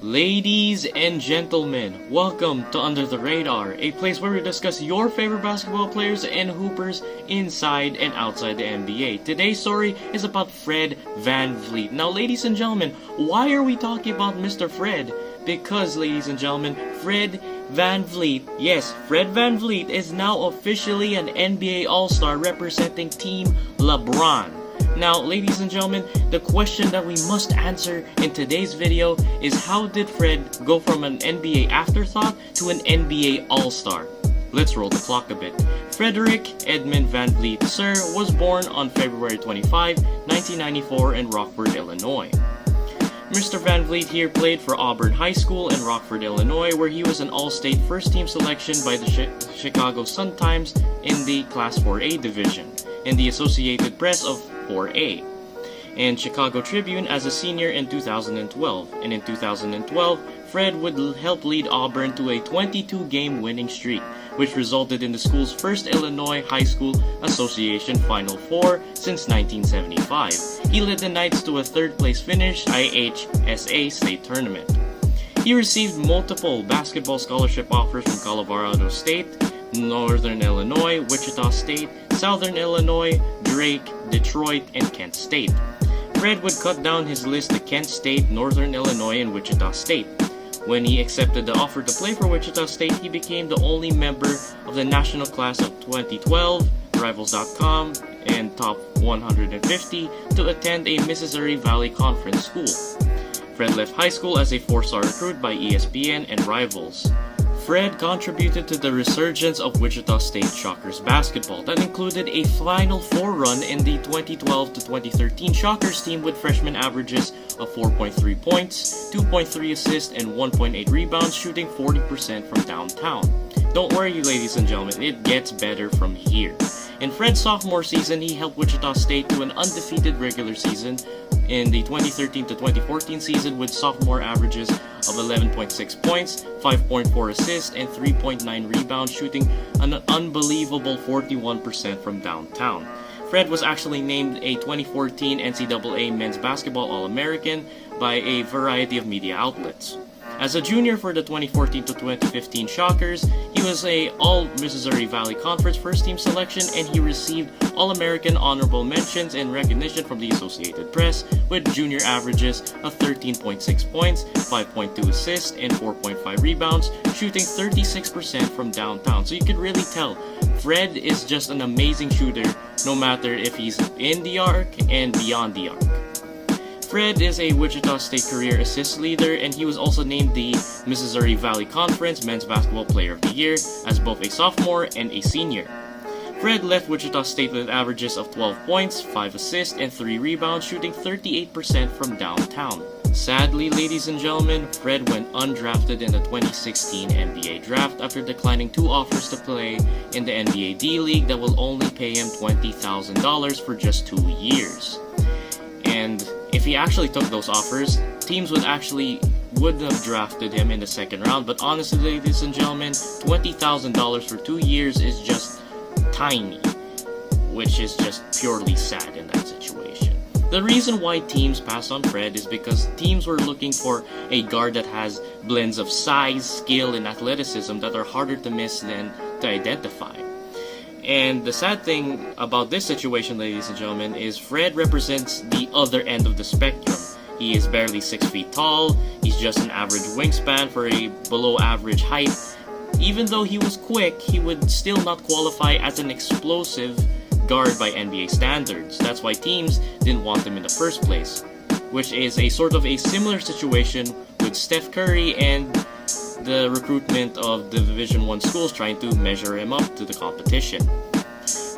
Ladies and gentlemen, welcome to Under the Radar, a place where we discuss your favorite basketball players and hoopers inside and outside the NBA. Today's story is about Fred VanVleet. Now, ladies and gentlemen, why are we talking about Mr. Fred? Because, ladies and gentlemen, Fred VanVleet, yes, Fred VanVleet is now officially an NBA All-Star representing Team LeBron. Now, ladies and gentlemen, the question that we must answer in today's video is how did Fred go from an NBA afterthought to an NBA All-Star? Let's roll the clock a bit. Frederick Edmund VanVleet, sir, was born on February 25, 1994 in Rockford, Illinois. Mr. VanVleet here played for Auburn High School in Rockford, Illinois, where he was an All-State first-team selection by the Chicago Sun-Times in the Class 4A division, in the Associated Press of 4A, and Chicago Tribune as a senior in 2012. And in 2012, Fred would help lead Auburn to a 22-game winning streak, which resulted in the school's first Illinois High School Association Final Four since 1975. He led the Knights to a third-place finish IHSA state tournament. He received multiple basketball scholarship offers from Colorado State, Northern Illinois, Wichita State, Southern Illinois, Drake, Detroit, and Kent State. Fred would cut down his list to Kent State, Northern Illinois, and Wichita State. When he accepted the offer to play for Wichita State, he became the only member of the national class of 2012, Rivals.com, and Top 150 to attend a Missouri Valley Conference school. Fred left high school as a four-star recruit by ESPN and Rivals. Fred contributed to the resurgence of Wichita State Shockers basketball that included a Final Four run in the 2012 to 2013 Shockers team with freshman averages of 4.3 points, 2.3 assists, and 1.8 rebounds, shooting 40% from downtown. Don't worry, ladies and gentlemen, it gets better from here. In Fred's sophomore season, he helped Wichita State to an undefeated regular season in the 2013 to 2014 season with sophomore averages of 11.6 points, 5.4 assists, and 3.9 rebounds, shooting an unbelievable 41% from downtown. Fred was actually named a 2014 NCAA Men's Basketball All-American by a variety of media outlets. As a junior for the 2014 to 2015 Shockers, he was a All-Missouri Valley Conference first-team selection, and he received All-American honorable mentions and recognition from the Associated Press with junior averages of 13.6 points, 5.2 assists, and 4.5 rebounds, shooting 36% from downtown. So you could really tell Fred is just an amazing shooter no matter if he's in the arc and beyond the arc. Fred is a Wichita State career assist leader, and he was also named the Missouri Valley Conference Men's Basketball Player of the Year as both a sophomore and a senior. Fred left Wichita State with averages of 12 points, 5 assists, and 3 rebounds, shooting 38% from downtown. Sadly, ladies and gentlemen, Fred went undrafted in the 2016 NBA Draft after declining 2 offers to play in the NBA D-League that will only pay him $20,000 for just 2 years. And if he actually took those offers, teams would have drafted him in the second round. But honestly, ladies and gentlemen, $20,000 for 2 years is just tiny, which is just purely sad in that situation. The reason why teams passed on Fred is because teams were looking for a guard that has blends of size, skill, and athleticism that are harder to miss than to identify. And the sad thing about this situation, ladies and gentlemen, is Fred represents the other end of the spectrum. He is barely 6 feet tall, he's just an average wingspan for a below average height. Even though he was quick, he would still not qualify as an explosive guard by NBA standards. That's why teams didn't want him in the first place, which is a sort of a similar situation with Steph Curry and the recruitment of the Division I schools trying to measure him up to the competition.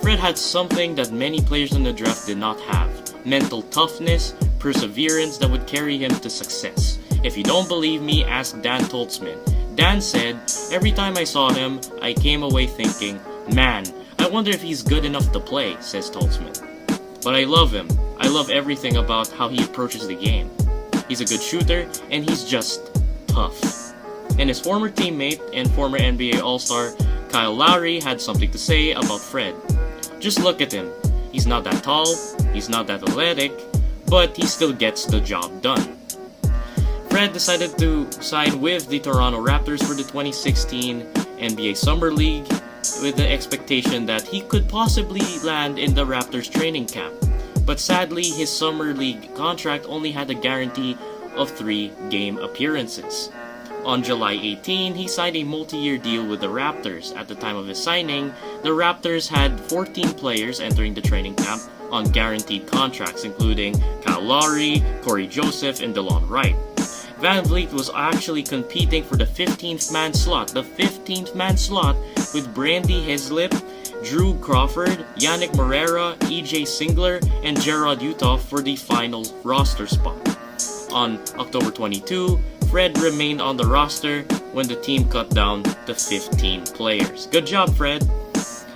Fred had something that many players in the draft did not have: mental toughness, perseverance that would carry him to success. If you don't believe me, ask Dan Toltzman. Dan said, "Every time I saw him, I came away thinking, man, I wonder if he's good enough to play," says Toltzman. But I love him. I love everything about how he approaches the game. He's a good shooter, and he's just tough. And his former teammate and former NBA All-Star Kyle Lowry had something to say about Fred. Just look at him. He's not that tall, he's not that athletic, but he still gets the job done. Fred decided to sign with the Toronto Raptors for the 2016 NBA Summer League with the expectation that he could possibly land in the Raptors training camp. But sadly, his Summer League contract only had a guarantee of 3 game appearances. On July 18, he signed a multi-year deal with the Raptors. At the time of his signing, the Raptors had 14 players entering the training camp on guaranteed contracts, including Kyle Lowry, Corey Joseph, and DeLon Wright. VanVleet was actually competing for the 15th man slot, with Brandy Hislop, Drew Crawford, Yannick Morera, EJ Singler, and Gerard Utah for the final roster spot. On October 22, Fred remained on the roster when the team cut down to 15 players. Good job, Fred!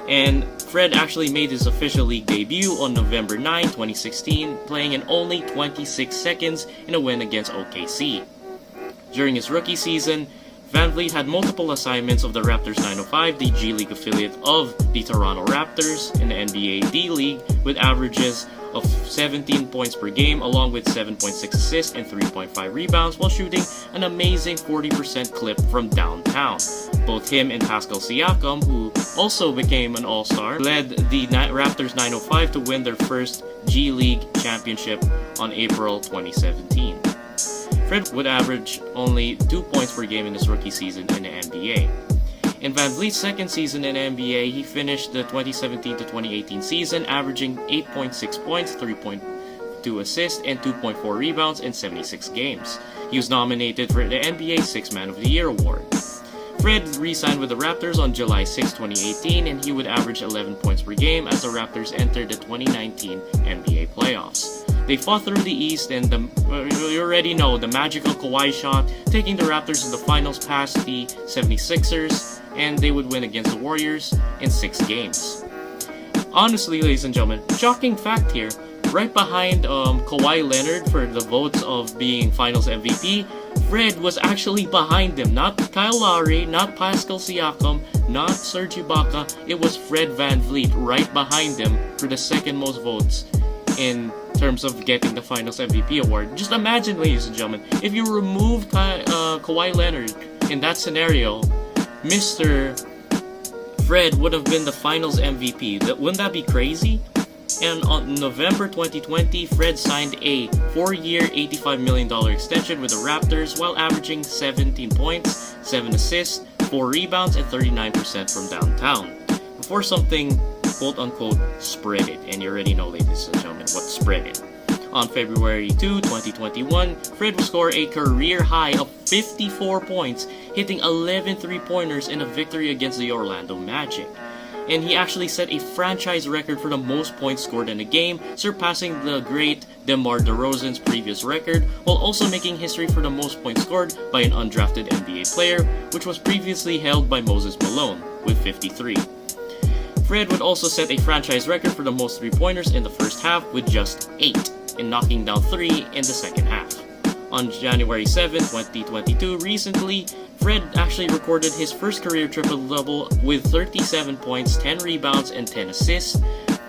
And Fred actually made his official league debut on November 9, 2016, playing in only 26 seconds in a win against OKC. During his rookie season, VanVleet had multiple assignments of the Raptors 905, the G League affiliate of the Toronto Raptors in the NBA D-League, with averages of 17 points per game, along with 7.6 assists and 3.5 rebounds, while shooting an amazing 40% clip from downtown. Both him and Pascal Siakam, who also became an All-Star, led the Raptors 905 to win their first G League championship on April 2017. Fred would average only 2 points per game in his rookie season in the NBA. In VanVleet's second season in the NBA, he finished the 2017 to 2018 season averaging 8.6 points, 3.2 assists, and 2.4 rebounds in 76 games. He was nominated for the NBA 6th Man of the Year award. Fred re-signed with the Raptors on July 6, 2018, and he would average 11 points per game as the Raptors entered the 2019 NBA playoffs. They fought through the East, and you already know the magical Kawhi shot, taking the Raptors to the finals past the 76ers, and they would win against the Warriors in 6 games. Honestly, ladies and gentlemen, shocking fact here, right behind Kawhi Leonard for the votes of being finals MVP, Fred was actually behind him. Not Kyle Lowry, not Pascal Siakam, not Serge Ibaka. It was Fred VanVleet right behind him for the second most votes in terms of getting the finals MVP award. Just imagine, ladies and gentlemen, if you remove Kawhi Leonard in that scenario, Mr. Fred would have been the finals MVP. Wouldn't that be crazy? And on November 2020, Fred signed a 4-year, $85 million extension with the Raptors while averaging 17 points, 7 assists, 4 rebounds, and 39% from downtown. Before something quote-unquote spread it, and you already know, ladies and gentlemen, what spread it. On February 2, 2021, Fred would score a career high of 54 points, hitting 11 three-pointers in a victory against the Orlando Magic. And he actually set a franchise record for the most points scored in a game, surpassing the great DeMar DeRozan's previous record, while also making history for the most points scored by an undrafted NBA player, which was previously held by Moses Malone, with 53. Fred would also set a franchise record for the most three-pointers in the first half with just 8, and knocking down 3 in the second half. On January 7, 2022, recently, Fred actually recorded his first career triple-double with 37 points, 10 rebounds, and 10 assists,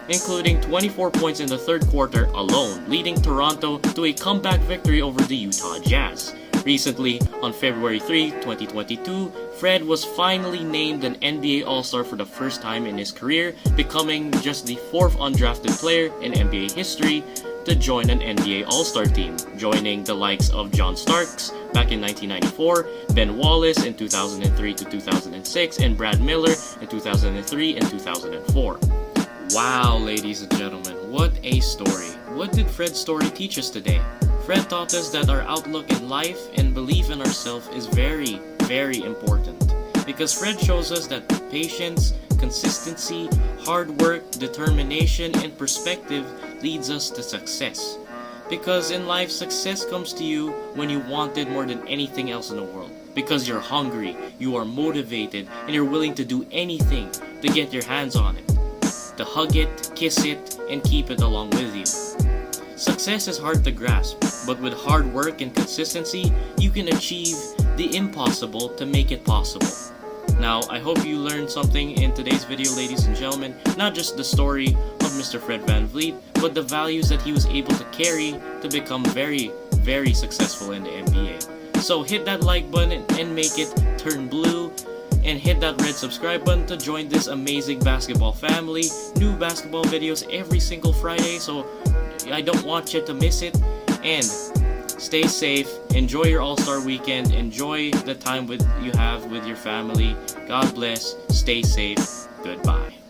including 24 points in the third quarter alone, leading Toronto to a comeback victory over the Utah Jazz. Recently, on February 3, 2022, Fred was finally named an NBA All-Star for the first time in his career, becoming just the 4th undrafted player in NBA history to join an NBA All-Star team, joining the likes of John Starks back in 1994, Ben Wallace in 2003 to 2006, and Brad Miller in 2003 and 2004. Wow, ladies and gentlemen, what a story. What did Fred's story teach us today? Fred taught us that our outlook in life and belief in ourselves is very, very important. Because Fred shows us that patience, consistency, hard work, determination, and perspective leads us to success. Because in life, success comes to you when you want it more than anything else in the world. Because you're hungry, you are motivated, and you're willing to do anything to get your hands on it. To hug it, kiss it, and keep it along with you. Success is hard to grasp, but with hard work and consistency, you can achieve the impossible to make it possible. Now, I hope you learned something in today's video, ladies and gentlemen. Not just the story of Mr. Fred VanVleet, but the values that he was able to carry to become very, very successful in the NBA. So hit that like button and make it turn blue. And hit that red subscribe button to join this amazing basketball family. New basketball videos every single Friday, so I don't want you to miss it. And stay safe, enjoy your All-Star weekend, enjoy the time you have with your family. God bless, stay safe, goodbye.